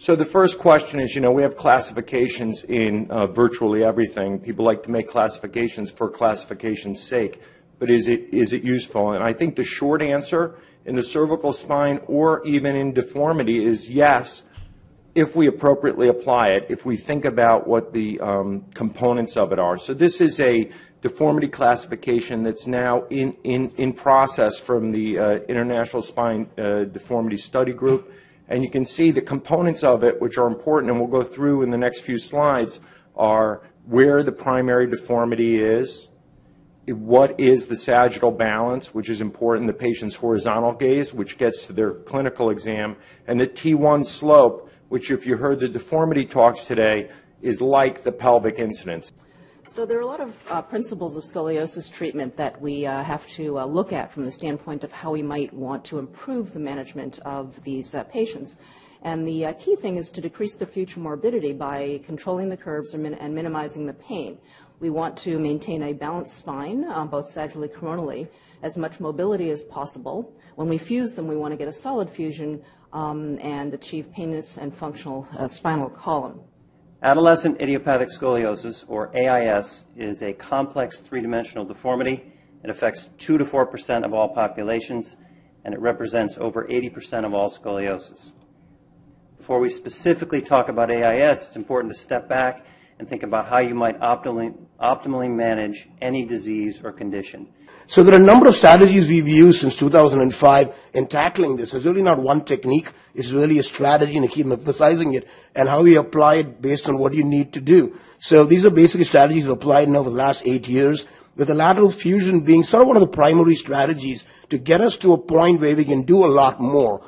So the first question is, we have classifications in virtually everything. People like to make classifications for classification's sake, but is it useful? And I think the short answer in the cervical spine or even in deformity is yes, if we appropriately apply it, if we think about what the components of it are. So this is a deformity classification that's now in process from the International Spine Deformity Study Group. And you can see the components of it, which are important, and we'll go through in the next few slides, are where the primary deformity is, what is the sagittal balance, which is important, the patient's horizontal gaze, which gets to their clinical exam, and the T1 slope, which, if you heard the deformity talks today, is like the pelvic incidence. So there are a lot of principles of scoliosis treatment that we have to look at from the standpoint of how we might want to improve the management of these patients. And the key thing is to decrease their future morbidity by controlling the curves and minimizing the pain. We want to maintain a balanced spine, both sagittally and coronally, as much mobility as possible. When we fuse them, we want to get a solid fusion and achieve painless and functional spinal column. Adolescent idiopathic scoliosis, or AIS, is a complex three-dimensional deformity. It affects 2 to 4% of all populations, and it represents over 80% of all scoliosis. Before we specifically talk about AIS, it's important to step back and think about how you might optimally manage any disease or condition. So there are a number of strategies we've used since 2005 in tackling this. It's really not one technique. It's really a strategy, and I keep emphasizing it, and how we apply it based on what you need to do. So these are basically strategies we've applied now for the last 8 years, with the lateral fusion being sort of one of the primary strategies to get us to a point where we can do a lot more.